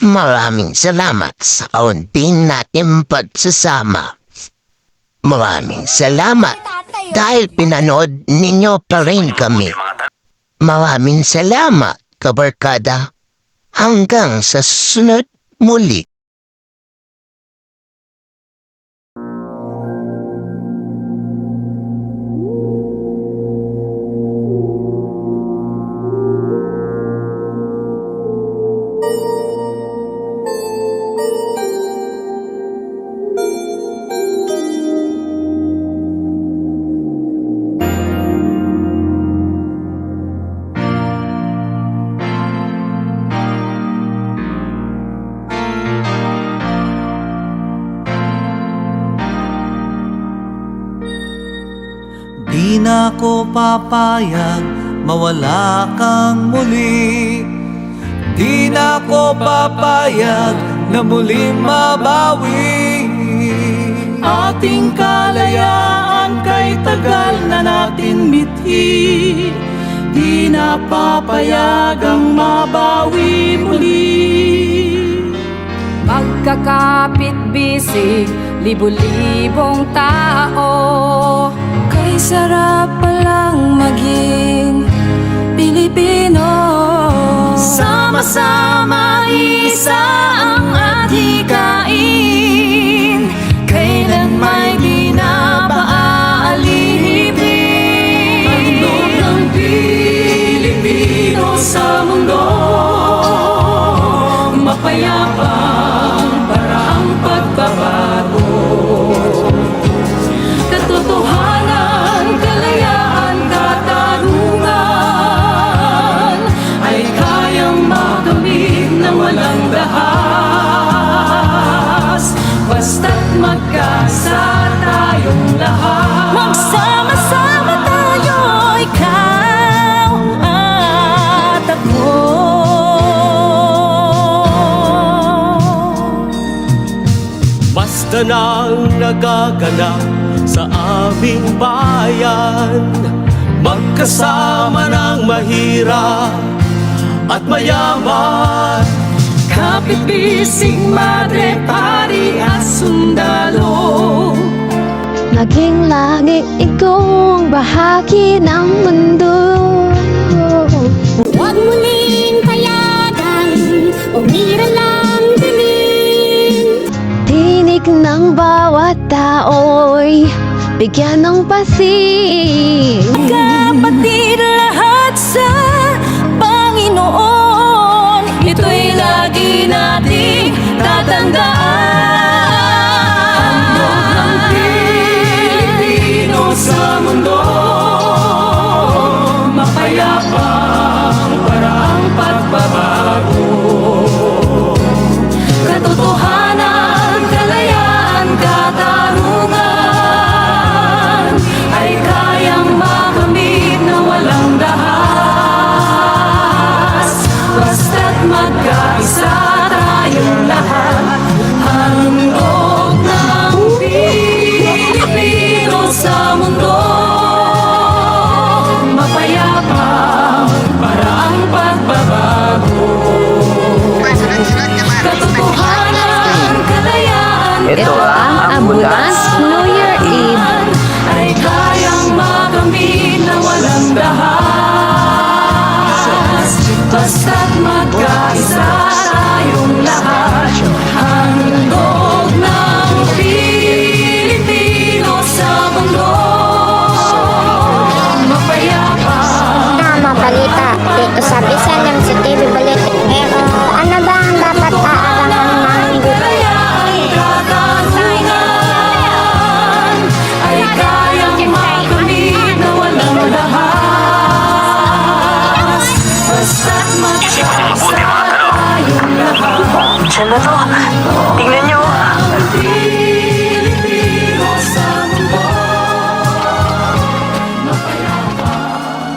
Maraming salamat sa kaunting nating pagsasama. Maraming salamat dahil pinanood ninyo pa rin kami. Maraming salamat, kabarkada. Hanggang sa sunod muli. Di na ko papayag mawala kang muli. Di na ko papayag na muling mabawi. Ating kalayaan kay tagal na natin mithi. Di na papayagang mabawi muli. Magkakapit-bisig, libo-libong tao. Kay sarap palang maging Pilipino. Sama-sama isa ang adhikain. Kailan may di na paaalipin. Ano ng Pilipino sa mundo? Mapayapang paraang pagbabago. Katotohanan, kalayaan, katarungan ay kayang makamit na walang dahas. Basta't magkasa tayong lahat. Magsama-sama tayo, ikaw at ako. Basta nang nagaganap sa aming bayan, magkasama ng mahirap at mayaman. Kapit-bisig, madre, pari at sundalo. Maging laging ikong bahagi ng mundo. Huwag muling payagan, umiral dilim. Tinig ng bawat tao'y bigyan ng pasin. Kapatid lahat sa Panginoon, ito'y lagi nating tatandaan. Handog ng Pilipino sa mundo, mapayapang paraang pagbabago. Katotohanan, kalayaan, katarungan ay kayang makamit na walang dahas. Basta't magkaisa tayong lahat. Handog ng Pilipino sa mundo, mapayapang paraang pagbabago. Katotohanan, kalayaan, Ito ang Ambulance New Year Eve. ay kayang makamit na walang dahas. Basta't magkaisa tayong lahat. Handog ng Pilipino sa mundo, mapayapang Tama balita dito sa Bisanam sa TV Bulletin. Pero ano ba ang dapat aabangan ng mga hindi ay kayang makamit na walang dahas. Basta't magkaisa tayong lahat. Diyan na to. Tingnan nyo. Pilipino sa mundo, mapayapang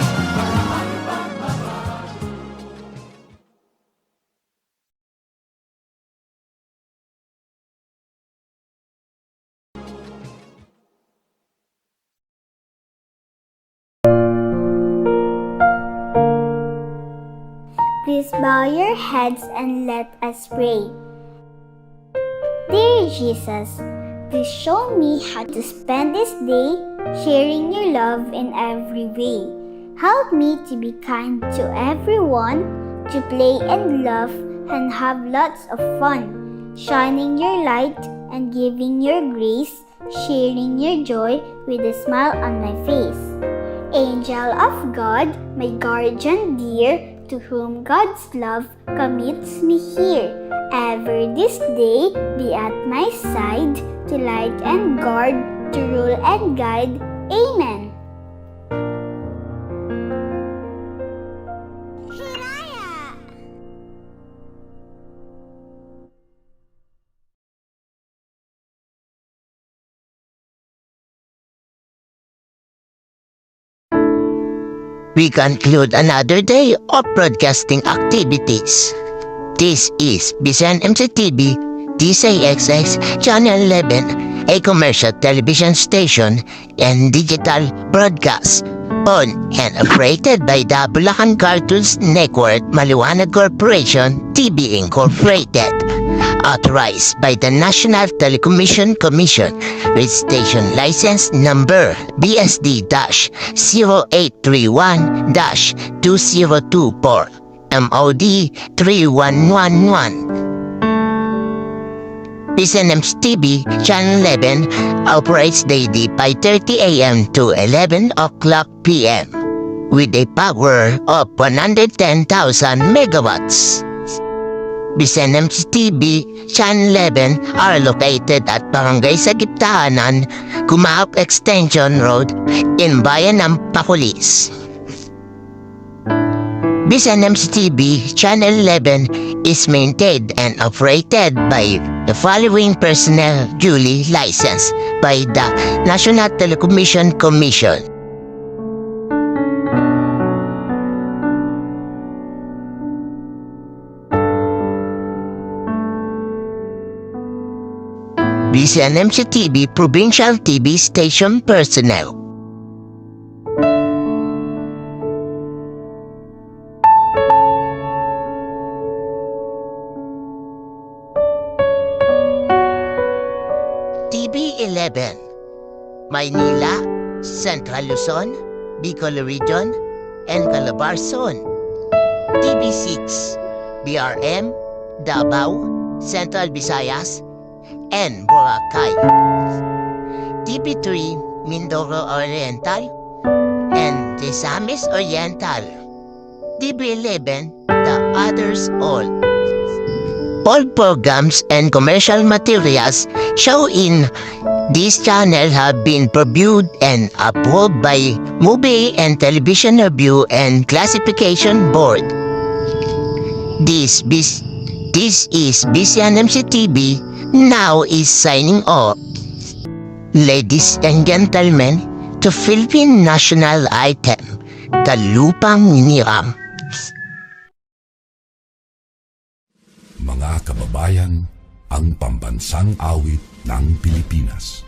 Please Please bow your heads and let us pray. Dear Jesus, please show me how to spend this day sharing your love in every way. Help me to be kind to everyone, to play and laugh and have lots of fun, shining your light and giving your grace, sharing your joy with a smile on my face. Angel of God, my guardian dear, to whom God's love commits me here. Ever this day be at my side, to light and guard, to rule and guide. Amen. We conclude another day of broadcasting activities. This is Bisan MCTV, DCXX Channel 11, a commercial television station and digital broadcast owned and operated by the Bulacan Cartoons Network Maliwanag Corporation, TV Incorporated. Authorized by the National Telecommunication Commission with station license number BSD-0831-2024 MOD 3111. PSNM's TV Channel 11 operates daily 5:30 a.m. to 11 o'clock p.m. with a power of 110,000 megawatts. PSNM's TV Channel 11 are located at Barangay Sagiptahanan, Kumaok Extension Road in Bayan ng Pakulis. PSNM's TV Channel 11 is maintained and operated by the following personnel duly licensed by the National Telecommunication Commission. BCNMC TV Provincial TV Station Personnel. TV11 Maynila, Central Luzon, Bicol Region, and Calabarzon. TV6 BRM, Davao, Central Visayas, and Boracay. TV3 Mindoro Oriental and Misamis Oriental. TV11 The Others All. All programs and commercial materials shown in this channel have been reviewed and approved by Movie and Television Review and Classification Board. This is BCNMC TV now is signing off. Ladies and gentlemen, to Philippine national item, the Lupang Niram. Mga kababayan, ang pambansang awit ng Pilipinas.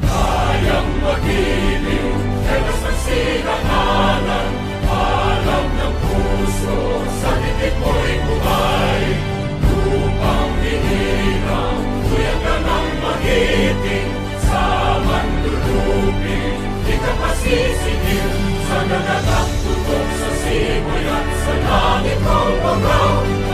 Kayang magiliw, helas ang sinakalan, alam ng puso, sa titik mo'y buhay. Lupang hinirang, tuyang ka ng magiting, sa manlulupin, di ka pasisingil, sa nagatak tutok sa simoy at sa langit mo pagaw.